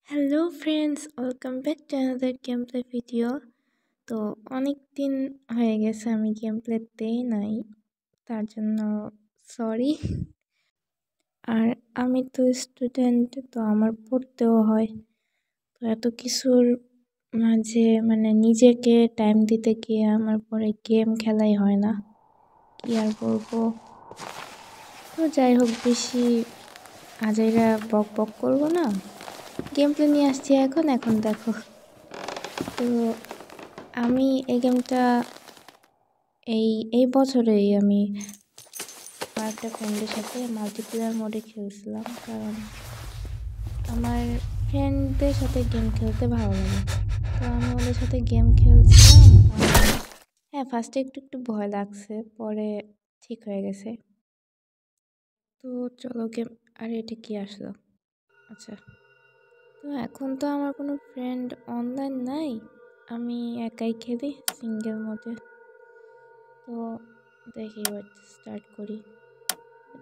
Hello friends, welcome back to another game play video. তো অনেক দিন হয়ে গেছে আমি গেম প্লেতেই নাই, তার জন্য সরি। আর আমি তো স্টুডেন্ট, তো আমার পড়তেও হয়, তো এত কিছুর মাঝে নিজেকে টাইম দিতে গিয়ে আমার পরে গেম খেলাই হয় না, কি আর বলবো। তো যাই হোক, বেশি আজাইরা বক বক করবো না, গেম প্লে নিয়ে আসছি এখন দেখো। তো আমি এই গেমটা এই বছরেই আমি কয়েকটা ফ্রেন্ডের সাথে মাল্টিপ্লেয়ার মোডে খেলছিলাম, কারণ আমার ফ্রেন্ডদের সাথে গেম খেলতে ভালো লাগে। তো আমি ওদের সাথে গেম খেলছিলাম। হ্যাঁ, ফার্স্টে একটু ভয় লাগছে, পরে ঠিক হয়ে গেছে। তো চলো গেম। আর এটা কি আসলো? আচ্ছা, তো এখন তো আমার কোনো ফ্রেন্ড অনলাইন নাই, আমি একাই খেলি সিঙ্গেল মোডে। তো দেখি স্টার্ট করি।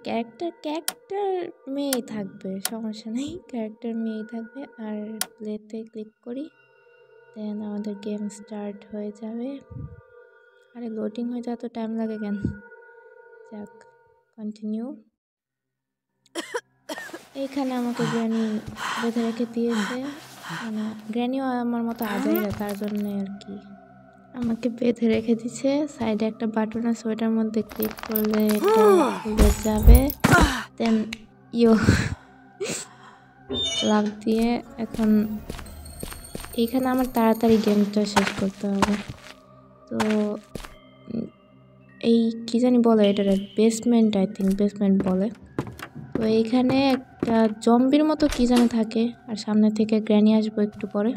ক্যারেক্টার মেয়েই থাকবে, সমস্যা নেই, ক্যারেক্টার মেয়েই থাকবে। আর প্লেতে ক্লিক করি, দেন আমাদের গেম স্টার্ট হয়ে যাবে। আরে লোডিং হয়ে যাওয়া তো টাইম লাগে কেন? যাক, কন্টিনিউ। এইখানে আমাকে গ্র্যানি বেঁধে রেখে দিয়েছে, গ্র্যানিও আমার মতো আজাইরা, তার জন্য আর কি আমাকে বেঁধে রেখে দিচ্ছে। সাইডে একটা বাটন আছে, ওইটার মধ্যে ক্লিক করলে এটা খুলে যাবে। দেন লাভ দিয়ে এখন এইখানে আমার তাড়াতাড়ি গেমটা শেষ করতে হবে। তো এই কি জানি বলে, এটা বেসমেন্ট, আই থিঙ্ক বেসমেন্ট বলে। তো এইখানে একটা জম্বির মতো কি জানি থাকে, আর সামনে থেকে গ্র্যানি আসবো একটু পরে।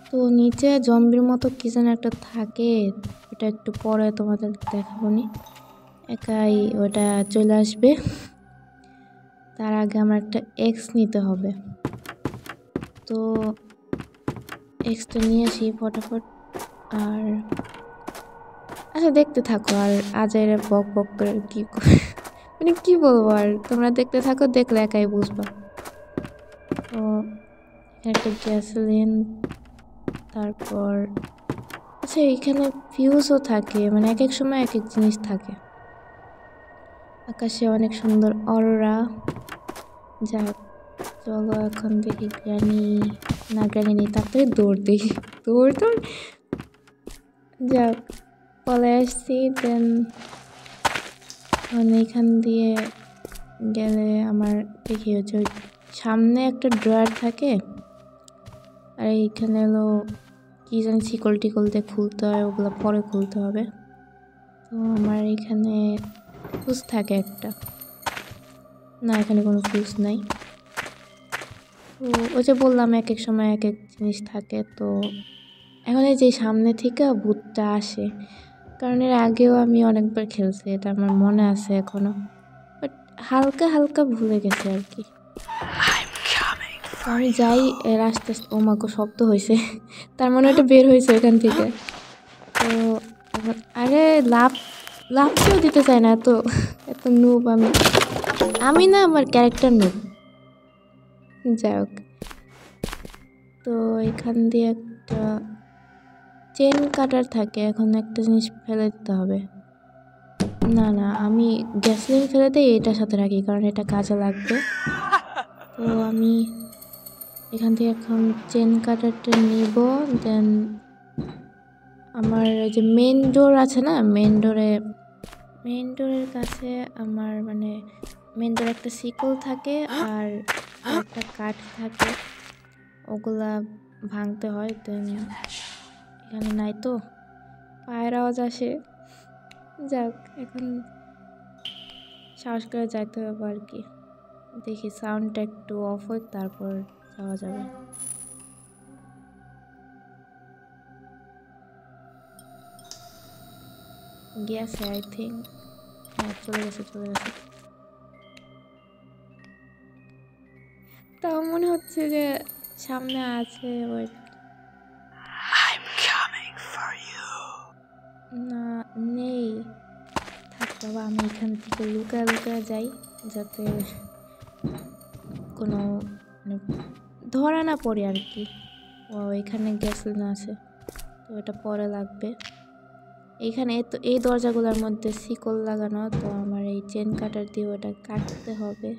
তো নিচে জম্বির মতো কি যেন একটা থাকে, ওটা একটু পরে তোমাদের দেখাবো নি, একাই ওটা চলে আসবে। তার আগে আমার একটা এক্স নিতে হবে, তো এক্সটা নিয়ে আসি ফটাফট। আর আচ্ছা, দেখতে থাকো আর আজাইরে বক বক করে কি বলবো, আর তোমরা দেখতে থাকো, দেখলে একাই বুঝবা। তো একটা গ্যাসোলিন, তারপর আচ্ছা এখানে ফিউজও থাকে, এক এক সময় এক এক জিনিস থাকে। আকাশে অনেক সুন্দর অরোরা। যাক, চলো এখন দেখি গ্র্যানি। না, গ্র্যানি নেই, তাড়াতাড়ি দৌড় দিই, দৌড়। যাক, পলে আসছি। দেন এখান দিয়ে গেলে আমার দেখি হচ্ছে ওই সামনে একটা ড্রয়ার থাকে, আর এইখানে হলো কি জানি শিকল টিকল দিয়ে খুলতে হয়, ওগুলো পরে খুলতে হবে। তো আমার এখানে ফিউজ থাকে একটা, না এখানে কোনো ফিউজ নাই। তো ওই যে বললাম এক এক সময় এক এক জিনিস থাকে। তো এখন এই যে সামনে থেকে ভূতটা আসে, কারণ এর আগেও আমি অনেকবার খেলছি, এটা আমার মনে আছে এখনো, বাট হালকা হালকা ভুলে গেছে আর কি। আমি যাই, এর আস্তে আস্তে ওমাগো শব্দ হয়েছে, তার মানে ওটা বের হয়েছে ওখান থেকে। তো এখন আরে লাভকেও দিতে চায় না, এত এত নুব আমি না, আমার ক্যারেক্টার নুব। যাই হোক, তো এখান দিয়ে একটা চেন কাটার থাকে, এখন একটা জিনিস ফেলে দিতে হবে। না না, আমি গ্যাসলিন ফেলে দিই, এটার সাথে রাখি, কারণ এটা কাজে লাগবে। তো আমি এখান থেকে এখন চেন কাটারটা নিব। দেন আমার ওই যে মেন ডোর আছে না, মেন ডোরের কাছে আমার মেন ডোরে একটা শিকল থাকে আর একটা কাঠ থাকে, ওগুলা ভাঙতে হয়। দেন এখানে নাই, তো পায়ের আওয়াজ আসে। যাক, এখন সাহস করে যাইতে হবে আর কি। দেখি সাউন্ডটা একটু অফ হয়, তারপর যাওয়া যাবে। গেছে আই থিঙ্ক, হ্যাঁ চলে গেছে। তাও মনে হচ্ছে যে সামনে আছে। ওয়েট, না নেই, থাক বাবা আমি এখান থেকে লুকায় লুকায় যাই যাতে কোনো মানে ধরা না পড়ে আর কি। ও এখানে গ্যাসলিন আছে, তো এটা পরে লাগবে। এইখানে তো এই দরজাগুলোর মধ্যে শিকল লাগানো, তো আমার এই চেন কাটার দিয়ে ওটা কাটতে হবে।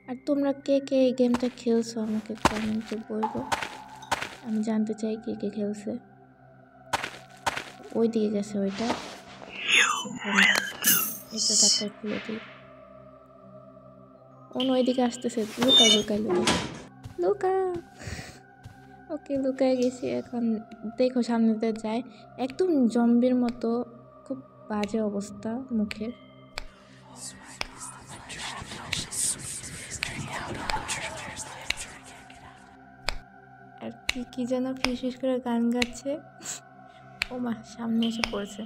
আর তোমরা কে কে এই গেমটা খেলছো আমাকে কমেন্টে বলবো, আমি জানতে চাই কে কে খেলছে। ওই দিকে গেছে ওইটা, এটা ডাক্তার খুলে দিই। অন্য ওইদিকে আসতেছে, লুকাই লুকাই লুকাই লুকা। ওকে লুকায় গেছি। এখন দেখো সামনেতে যায়, একদম জম্বির মতো, খুব বাজে অবস্থা মুখের। আর কি যেন ফিস করে গান গাচ্ছে। ও মা, সামনে এসে পড়েছে।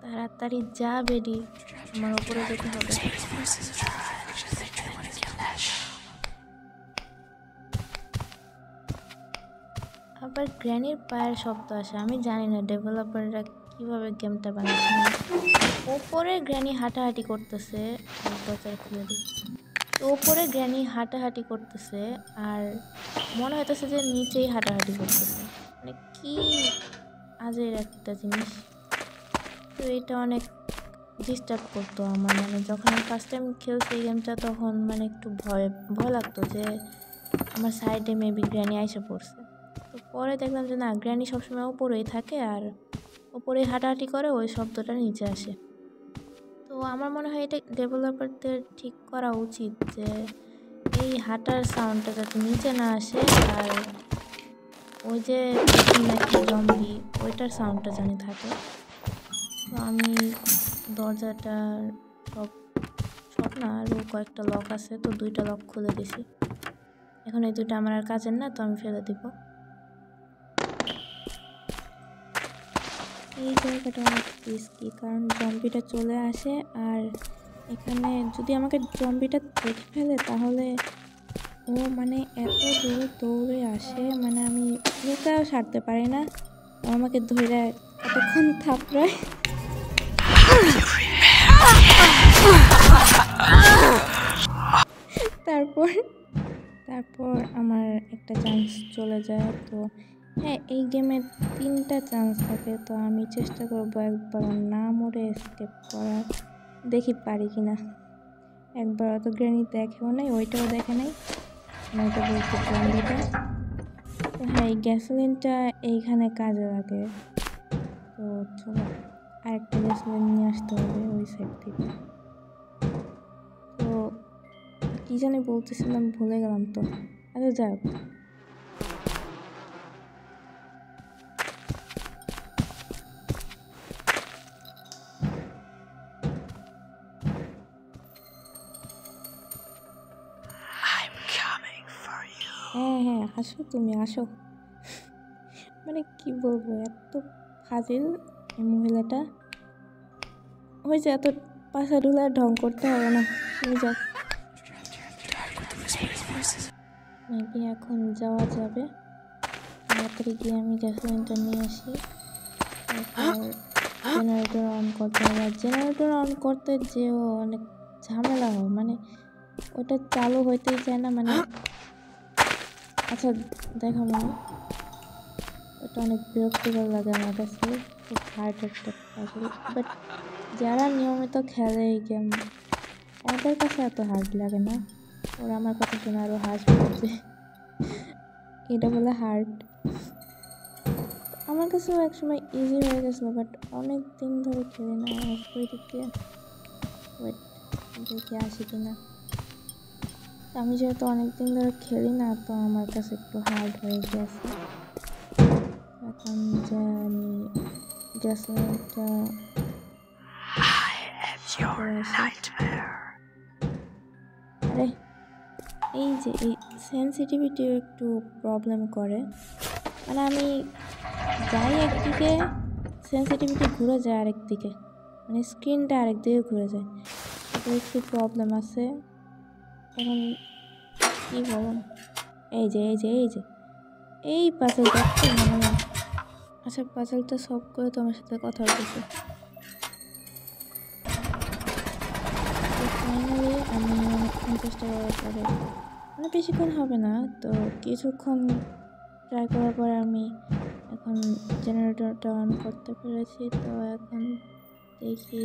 তাড়াতাড়ি যা বেডি, আমার ওপরে যেতে হবে। আবার গ্র্যানির পায়ের শব্দ আসে, আমি জানি না ডেভেলপাররা কিভাবে গেমটা বানাচ্ছে। ওপরে গ্র্যানি হাঁটাহাঁটি করতেছে, দরজা খুলে দিই। ওপরে গ্র্যানি হাঁটাহাঁটি করতেছে আর মনে হইতেছে যে নিচেই হাঁটাহাঁটি করতেছে, মানে কি আজের একটা জিনিস। তো এটা অনেক ডিস্টার্ব করতো আমার, মানে যখন আমি ফার্স্ট টাইম খেলছি এই গেমটা তখন মানে একটু ভয় লাগতো যে আমার সাইডে মেবি গ্র্যানি আইসা পড়ছে। তো পরে দেখলাম যে না, গ্র্যানি সবসময় উপরেই থাকে আর উপরেই হাঁটাহাঁটি করে, ওই শব্দটা নিচে আসে। তো আমার মনে হয় এটা ডেভেলপারদের ঠিক করা উচিত যে এই হাঁটার সাউন্ডটা যাতে নিচে না আসে, আর ওই যে একটা জম্বি ওইটার সাউন্ডটা জানি থাকে। তো আমি দরজাটার সব না, আরও কয়েকটা লক আছে, তো 2টা লক খুলে দিছি। এখন এই 2টা আমার আর কাজের না, তো আমি ফেলে দিব। এই জায়গাটা অনেক রিস্কি, কারণ জম্বিটা চলে আসে আর এখানে যদি আমাকে জম্বিটা দেখে ফেলে তাহলে ও মানে এত দূরে দৌড়ে আসে, মানে আমি লুকায়ও সারতে পারি না, ও আমাকে ধরে কতক্ষণ থাপড়ায়। তারপর আমার একটা চান্স চলে যায়। তো হ্যাঁ, এই গেমে 3টা চান্স থাকে, তো আমি চেষ্টা করবো একবার না মরে এসকেপ করার, দেখি পারি কিনা। একবার অত গ্রেনি দেখেও নাই, ওইটাও দেখে নাই, ওইটা বলতে জম্বিটা। তো হ্যাঁ, এই গ্যাসোলিনটা এইখানে কাজে লাগে। তো চলো আরেকটা গ্যাসোলিন নিয়ে আসতে হবে ওই সাইড থেকে। তো কি জানি বলতেছিলাম, ভুলে গেলাম তো। আচ্ছা যাক, হ্যাঁ হ্যাঁ আসো, তুমি আসো। মানে কি বলবো, এত ফাজিল এই মহিলাটা। ওই যে এত পাশা ডুলার ঢং করতে হবে না, তুমি যাও। নাকি এখন যাওয়া যাবে, তাড়াতাড়ি গিয়ে আমি গ্যাসোলিনটা নিয়ে আসি। তারপর জেনারেটর অন করতে হবে, আর জেনারেটর অন করতে যেও অনেক ঝামেলা হয়, মানে ওটা চালু হইতেই চায় না। মানে আচ্ছা দেখো মানে ওটা অনেক বিরক্তিকর লাগে আমার কাছে, খুব হার্ড একটা পাজল। বাট যারা নিয়মিত খেলে এই গেম ওদের কাছে এত হার্ড লাগে না, ওরা আমার কথা শুনে আরও হাসবে যে এটা বলে হার্ড। আমার কাছেও একসময় ইজি হয়ে গেছিলো, বাট অনেক দিন ধরে খেলি না। আসবো এদিক দিয়ে, ওয়েট দেখে আসি কিনা। আমি যেহেতু অনেক দিন ধরে খেলি না, তো আমার কাছে একটু হার্ড হয়ে গেছে। এখন যে আমি গ্যাসোলিনটা আরে এই যে এই সেন্সিটিভিটিও একটু প্রবলেম করে, মানে আমি যাই একদিকে সেন্সিটিভিটি ঘুরে যায় আরেক দিকে, মানে স্ক্রিনটা আরেক দিকে ঘুরে যায়, এটা একটু প্রবলেম আছে। এখন কী বলবো, এই যে এই যে এই যে এই পাজলটা একটু মনে হয়। আচ্ছা পাজলটা সলভ করে তোমার সাথে কথা বলতেছে। ফাইনালি আমি অনেকক্ষণ চেষ্টা করার পরে মানে বেশিক্ষণ হবে না, তো কিছুক্ষণ ট্রাই করার পরে আমি এখন জেনারেটরটা অন করতে পেরেছি। তো এখন দেখি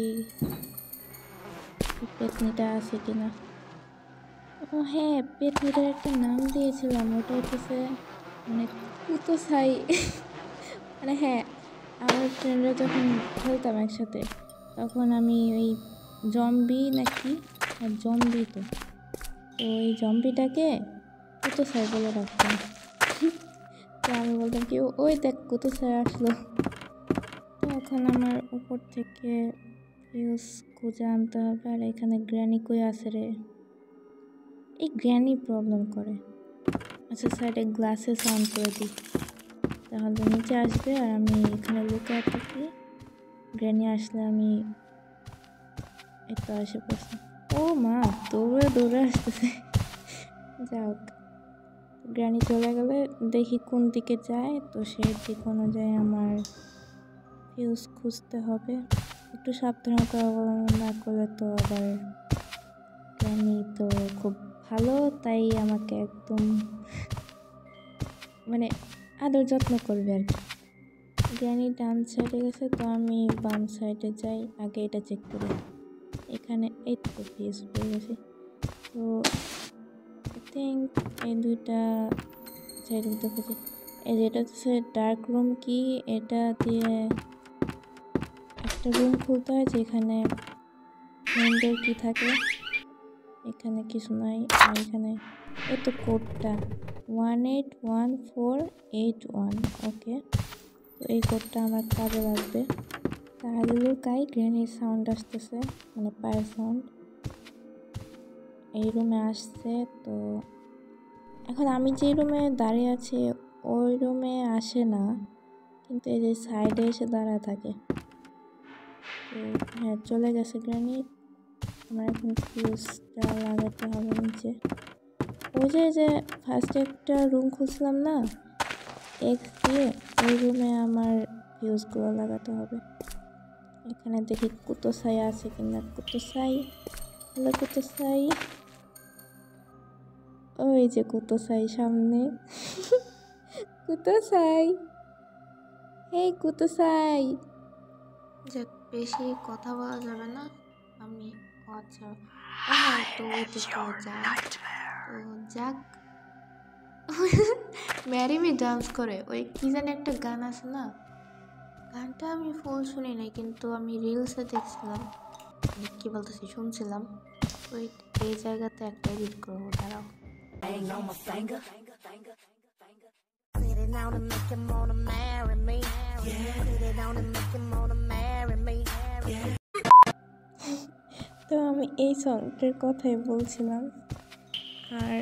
পেতনিটা আছে কিনা। ও হ্যাঁ, পেতনিটার একটা নাম দিয়েছিলাম, ওটা হচ্ছে মানে কুতোসাই। মানে হ্যাঁ, আমার ফ্রেন্ডরা যখন খেলতাম একসাথে তখন আমি ওই জম্বি নাকি, হ্যাঁ জম্বি, তো ওই জম্বিটাকে কুতোসাই বলে রাখতাম। তো আমি বলতাম কি, ওই দেখ কুতোসাই আসলো। তো এখন আমার উপর থেকে ফিউজ খুঁজে আনতে হবে। আর এখানে গ্র্যানি কই আছে রে? এই গ্র্যানি প্রবলেম করে। আচ্ছা সাইডে গ্লাসে সাউন্ড করে দিই, তাহলে নিচে আসবে আর আমি এখানে লুকায় থাকি। গ্র্যানি আসলে আমি একটু আসে পড়ছি। ও মা, দৌড়ে দৌড়ে আসতেছে। যাক, গ্র্যানি চলে গেলে দেখি কোন দিকে যায়, তো সেই দিক অনুযায়ী আমার ফিউজ খুঁজতে হবে। একটু সাবধানতা অবলম্বন না করলে তো আবার গ্র্যানি তো খুব ভালো, তাই আমাকে একদম মানে আদর যত্ন করবে আর কি। গ্র্যানি ডান সাইডে গেছে, তো আমি বাম সাইডে যাই, আগে এটা চেক করি। এখানে এই তো ফিউজ পেয়ে গেছি। তো আই থিঙ্ক এই দুইটা সাইড দিতে খুঁজি। এই যেটা হচ্ছে ডার্ক রুম কি, এটা দিয়ে একটা রুম খুলতে হয় যেখানে মেনডোর কি থাকে। এখানে কিছু নাই, আর এখানে এই তো কোডটা 181481। ওকে, তো এই কোডটা আমার কাজে লাগবে। তাহলে লুকাই, গ্রেনির সাউন্ড আসতেছে, মানে পায়ের সাউন্ড এই রুমে আসছে। তো এখন আমি যে রুমে দাঁড়িয়ে আছি ওই রুমে আসে না, কিন্তু এই যে সাইডে এসে দাঁড়ায় থাকে। তো হ্যাঁ, চলে গেছে গ্রেনি। আমার এখন ফিউজটা লাগাতে হবে নিচে। ওই যে ফার্স্টে একটা রুম খুঁজলাম না এক্স দিয়ে, ওই রুমে আমার ফিউজগুলো লাগাতে হবে। এখানে দেখি কুতোসাই আছে কিনা। কুতোসাই, হ্যালো কুতোসাই। ওই যে কুতোসাই সামনে। কুতোসাই, এই কুতোসাই। যাক, বেশি কথা বলা যাবে না। আমি আচ্ছা, হ্যাঁ, তো ওইটা তো যাক, তো যাক। ম্যারিমি ডান্স করে, ওই কি জানি একটা গান আছে না, গানটা আমি ফুল শুনি নাই, কিন্তু আমি রিলসে দেখছিলাম, কি বলতেছি শুনছিলাম। ওই এই জায়গাতে একটা এডিট করবো, দাঁড়াও। Sitting down and make him wanna marry me. Sitting down and make him wanna marry me. তো আমি এই সংটার কথাই বলছিলাম। আর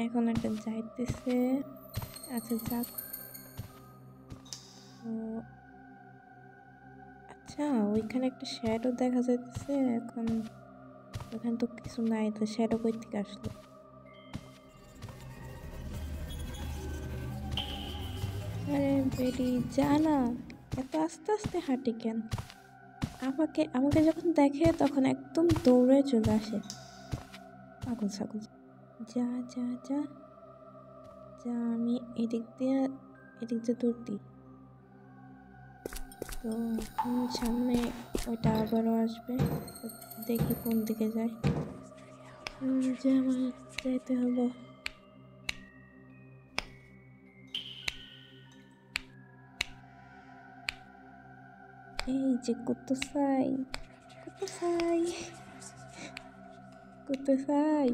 এখন একটা যাইতেছে, আচ্ছা যাক। তো আচ্ছা, ওইখানে একটা শ্যাডো দেখা যাচ্ছে। এখন ওখানে তো কিছু নাই, তো শ্যাডো কই থেকে আসলো? আরে বেরি যা না, এত আস্তে আস্তে হাঁটি কেন? আমাকে আমাকে যখন দেখে তখন একদম দৌড়ে চলে আসে। পাগল ছাগল। যা যা যা যা, আমি এদিক দিয়ে দৌড় দিই। তো সামনে ওইটা আবারও আসবে, দেখি কোন দিকে যায়। যে আমার যাইতে হবে। এই যে কুতোসাই, কুতোসাই, কুতোসাই,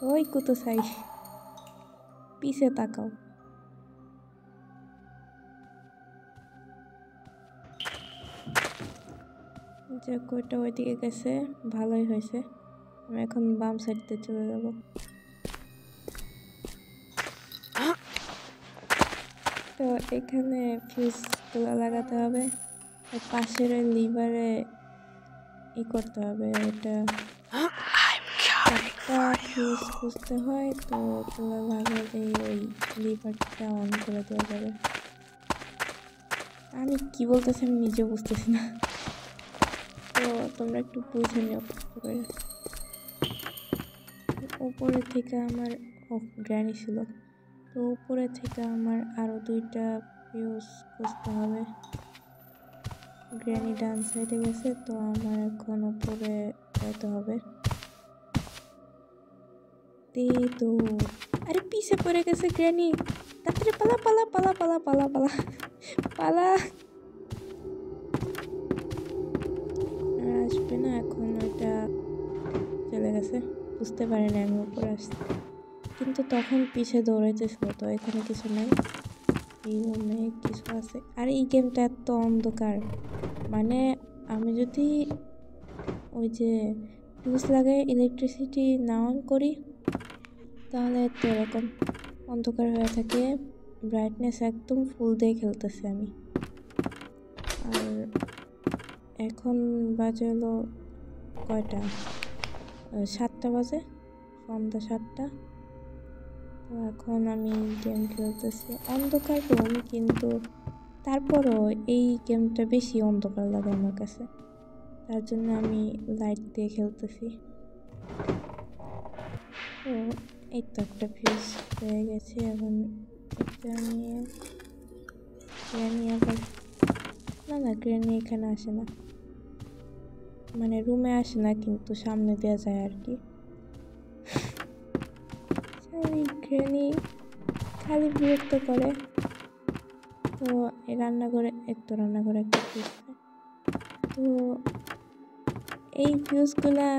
ওই কুতোসাই, পিছে তাকাও। যে কইটা ওইদিকে গেছে, ভালোই হয়েছে। আমি এখন বাম সাইড দিয়ে চলে যাব। তো এখানে ফিউজগুলো লাগাতে হবে, পাশের লিভারে ই করতে হবে। এটা একটা ফিউজ খুঁজতে হয়, তো ওগুলো লাগালেই ওই লিভারটা অন করে দেওয়া যাবে। আমি কি বলতেছি আমি নিজে বুঝতেছি না। তো তোমরা একটু বুঝে নিও কষ্ট করে। উপরে থেকে আমার গ্র্যানি ছিল, তো উপরে থেকে আমার আরো 2টা ফিউজ খুঁজতে হবে। গ্র্যানি ডান সাইডে গেছে, তো আমার এখন উপরে যাইতে হবে। তো আরে পিছে পড়ে গেছে গ্র্যানি, তাড়াতাড়ি পালা পালা পালা পালা পালা পালা পালা। আসবে না এখন, ওইটা চলে গেছে, বুঝতে পারি না আমি উপরে আসছি, কিন্তু তখন পিছে দৌড়াইতেছিল। তো এখানে কিছু নাই, এই রুমে কিছু আছে। আর এই গেমটা এত অন্ধকার, মানে আমি যদি ওই যে ফিউজ লাগাই ইলেকট্রিসিটি না অন করি তাহলে তো এরকম অন্ধকার হয়ে থাকে। ব্রাইটনেস একদম ফুল দিয়ে খেলতেছি আমি। আর এখন বাজে হলো কয়টা, 7টা বাজে, সন্ধ্যা 7টা। তো এখন আমি গেম খেলতেছি, অন্ধকার রুম, কিন্তু তারপরও এই গেমটা বেশি অন্ধকার লাগে আমার কাছে, তার জন্য আমি লাইট দিয়ে খেলতেছি। তো এই তো একটা ফিউজ হয়ে গেছে। এখন এটা নিয়ে গ্র্যানি আবার, না গ্র্যানি এখানে আসে না, মানে রুমে আসে না, কিন্তু সামনে দেওয়া যায় আর কি। গ্র্যানি খালি বিরক্ত করে। তো এই রান্নাঘরে একটা ফিউজ, তো এই ফিউজগুলা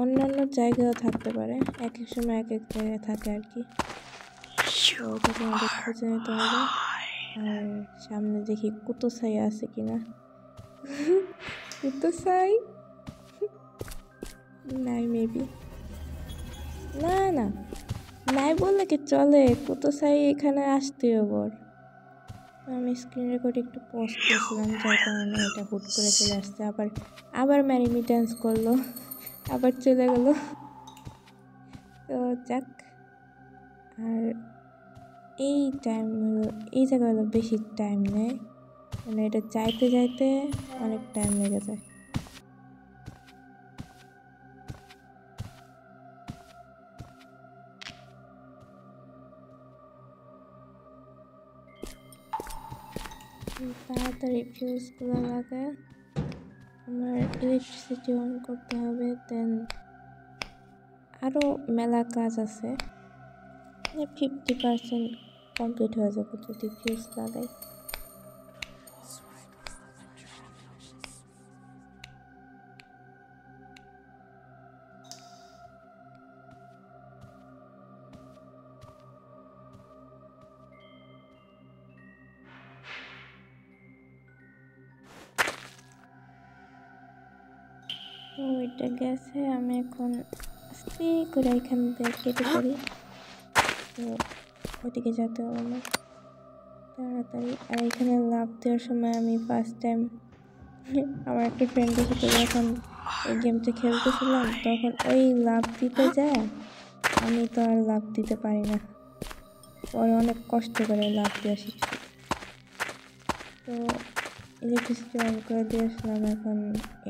অন্যান্য জায়গায়ও থাকতে পারে, এক এক সময় এক এক জায়গায় থাকে আর কি। তো ওটাকে আমাদের খুঁজে নিতে হবে। আর সামনে দেখি কুতোসাই আছে কিনা। কুতোসাই নাই, মেবি না নাই বললে কি চলে, কুতোসাই এখানে আসতে হবে। আমি স্ক্রিন রেকর্ড একটু পজ করছিলাম, যার কারণে এটা হুট করে চলে আসছে। আবার ম্যারিমি ডান্স করলো, আবার চলে গেল। তো যাক। আর এই জায়গায় হলো বেশি টাইম নেয়, মানে এটা যাইতে যাইতে অনেক টাইম লেগে যায়। তাড়াতাড়ি ফিউজগুলো লাগায় আমার ইলেকট্রিসিটি অন করতে হবে। দেন আরও মেলা কাজ আছে, 50% কমপ্লিট হয়ে যাবে যদি ফিউজ লাগাই। তো ওইটা গেছে, আমি এখন আস্তে করে এখান থেকে কেটে পারি। তো ওইদিকে যেতে হবে আমার তাড়াতাড়ি। আর এখানে লাভ দেওয়ার সময় আমি ফার্স্ট টাইম আমার একটা ফ্রেন্ডের সাথে যখন এই গেমটা খেলতেছিলাম, তখন ওই লাভ দিতে যায়, আমি তো আর লাভ দিতে পারি না, পরে অনেক কষ্ট করে লাভ দেওয়া শিখছি। তো ইলেকট্রিসিটি অন করে দিয়েছিলাম, এখন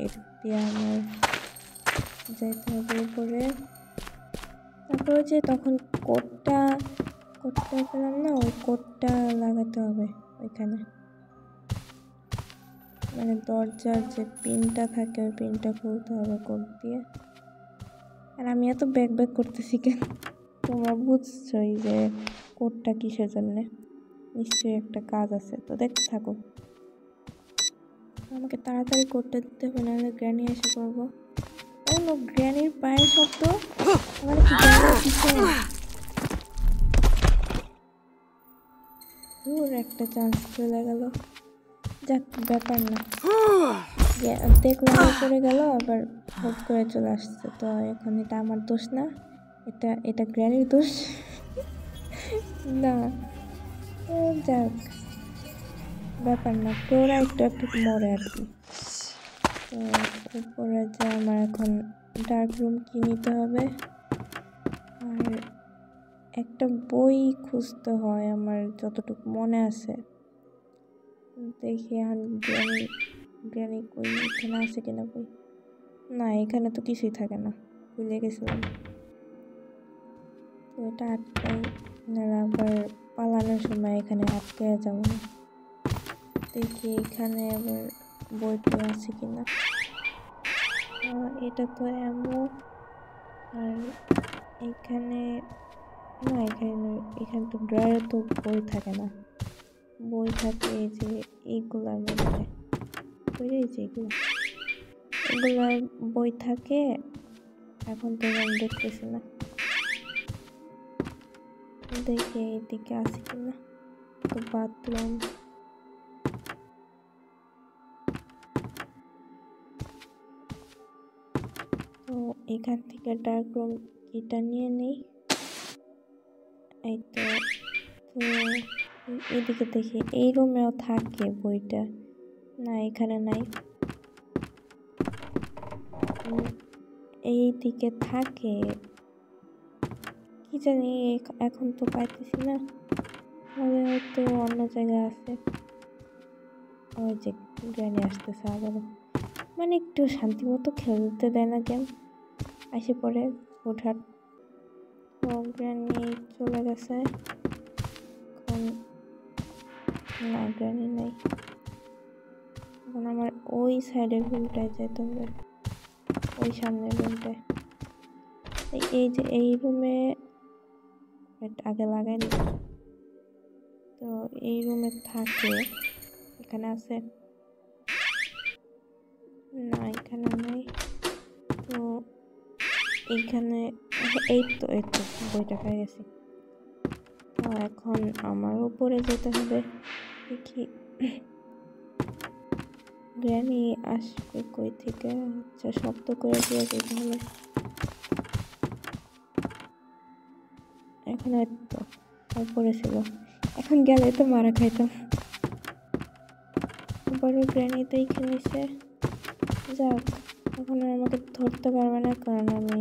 এর দিয়ে আমার যাইতে হবে উপরে। তারপরে যে তখন কোডটা পেলাম না, ওই কোডটা লাগাতে হবে ওইখানে, মানে দরজার যে পিনটা থাকে ওই পিনটা খুলতে হবে কোড দিয়ে। আর আমি এত ব্যাক করতেছি কেন, তোমরা বুঝছোই যে কোডটা কিসের জন্যে, নিশ্চয়ই একটা কাজ আছে। তো দেখতে থাকো, আমাকে তাড়াতাড়ি কোডটা দিতে হবে, নাহলে গ্র্যানি এসে করবো। ও নো, গ্র্যানির পায়ের শব্দ, আমার কি পিছনে দূর একটা চান্স চলে গেল। যাক, ব্যাপার না, দেখলাম পড়ে গেল, আবার হুট করে চলে আসছে। তো এখন এটা আমার দোষ না, এটা গ্র্যানির দোষ না। যাক, ব্যাপার না, প্রোরা একটু মরে আর কি। তো উপরে যা আমার এখন ডার্ক রুম কি নিতে হবে, আর একটা বই খুঁজতে হয় আমার যতটুকু মনে আছে। দেখি আমি গ্র্যানি কই, এখানে আছে কিনা কই? না, এখানে তো কিছুই থাকে না, ভুলে গেছিলাম। তো এটা আটকাই, নাহলে আবার পালানোর সময় এখানে আটকে যাবো না। দেখি এখানে আবার বইটা আছে কিনা। এটা তো এমন, আর এখানে না, এখানে তো ড্রয়ারে তো বই থাকে না, বই থাকে এই যে এইগুলার মধ্যে, এই যে এগুলার বই থাকে। এখন তো আমি দেখতেছি না, দেখি এইদিকে আছে কিনা। তো বাথরুম, তো এখান থেকে ডার্ক রুম এটা নিয়ে নেই। এই তো, এদিকে দেখি এই রুমেও থাকে বইটা, না এখানে নাই। এই দিকে থাকে কি জানি, এখন তো পাইতেছি না, তাহলে হয়তো অন্য জায়গায় আছে। ওই যে গ্র্যানি আসতেছে আবারও, মানে একটু শান্তি মতো খেলতে দেয় না গেম, আসে পরে হুটহাট। তো গ্র্যানি চলে গেছে এখন, না গ্র্যানি নাই। এখন আমার ওই সাইডের রুমটায় যেতে হবে, ওই সামনের রুমটায়। এই যে এই রুমে আগে লাগাই দিই। তো এই রুমে থাকে, এখানে আছে না, এখানে নেই। তো এইখানে, এই তো বইটা পেয়ে গেছি। তো এখন আমার উপরে যেতে হবে, দেখি গ্র্যানি আসবে কই থেকে। আচ্ছা, শব্দ করে দিয়ে যেতে হবে। এখন তো উপরে ছিল, এখন গেলে তো মারা খাইতাম। আবারও গ্র্যানি তো এইখানে এসে, যাক এখন আর আমাকে ধরতে পারবে না, কারণ আমি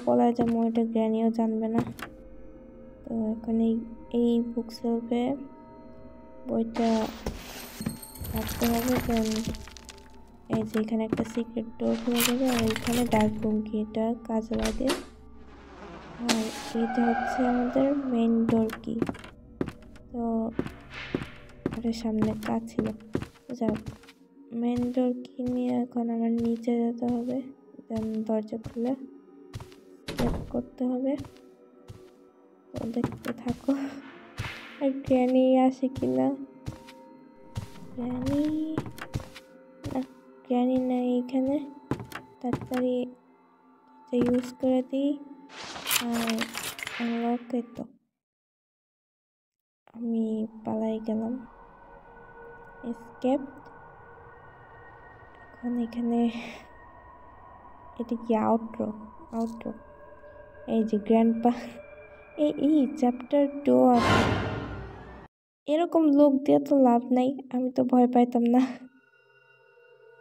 পলায় যাবো, এটা গ্র্যানিও জানবে না। তো এখন এই বুক সেলফে বইটা রাখতে হবে, কারণ এই যে এখানে একটা সিক্রেট ডোর খুলে যাবে, আর এখানে ডার্ক রুম কি এটা কাজে লাগে। আর এটা হচ্ছে আমাদের মেইন ডোর কি। তো ওটার সামনে কাজ ছিল, যাক মেইন ডোর কি নিয়ে এখন আমার নিচে যেতে হবে, দেন দরজা খুলে স্কেপ করতে হবে। তো দেখতে থাকো, আর গ্র্যানি আসে কিনা। গ্র্যানি না, গ্র্যানি নাই এখানে, তাড়াতাড়ি ইউজ করে দিই। আর আনলক, তো আমি পালাই গেলাম, এসকেপ। এখন এখানে এটা কি আউটরো, এই যে গ্র্যান্ডপা, এই চ্যাপ্টার 2 আছে। এরকম লোক দিয়ে তো লাভ নাই, আমি তো ভয় পাইতাম না।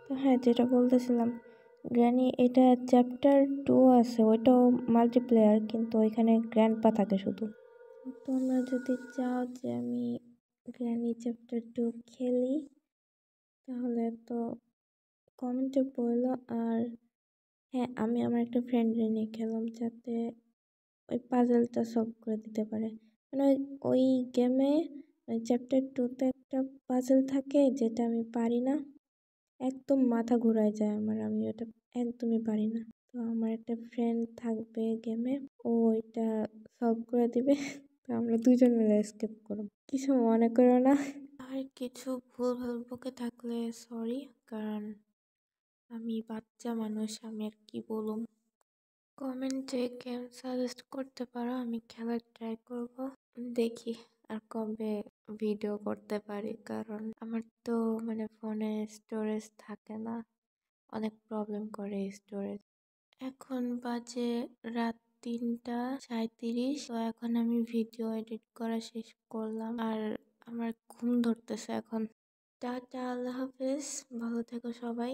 তো হ্যাঁ, যেটা বলতেছিলাম, গ্র্যানি এটা চ্যাপ্টার 2 আছে, ওইটাও মাল্টিপ্লেয়ার, কিন্তু ওইখানে গ্র্যান্ডপা থাকে শুধু। তোমরা যদি চাও যে আমি গ্র্যানি চ্যাপ্টার 2 খেলি, তাহলে তো কমেন্টে বললো। আর হ্যাঁ, আমি আমার একটা ফ্রেন্ডকে নিয়ে খেলাম, যাতে ওই পাজলটা সলভ করে দিতে পারে। মানে ওই গেমে চ্যাপ্টার 2তে একটা পাজল থাকে যেটা আমি পারি না, একদম মাথা ঘুরায় যায় আমার, আমি ওটা একদমই পারি না। তো আমার একটা ফ্রেন্ড থাকবে গেমে, ও ওইটা সলভ করে দিবে। তো আমরা দুজন মিলে এসকেপ করব, কিছু মনে করো না। আর কিছু ভুল বকে থাকলে সরি, কারণ আমি বাচ্চা মানুষ, আমি আর কি বলুম। কমেন্টে গেম সাজেস্ট করতে পারো, আমি খেলার ট্রাই করব, দেখি আর কবে ভিডিও করতে পারি, কারণ আমার তো মানে ফোনে স্টোরেজ থাকে না, অনেক প্রবলেম করে স্টোরেজ। এখন বাজে রাত 3:37। তো এখন আমি ভিডিও এডিট করা শেষ করলাম, আর আমার ঘুম ধরতেছে এখন। টাটা, আল্লাহ হাফেজ, ভালো থেকো সবাই।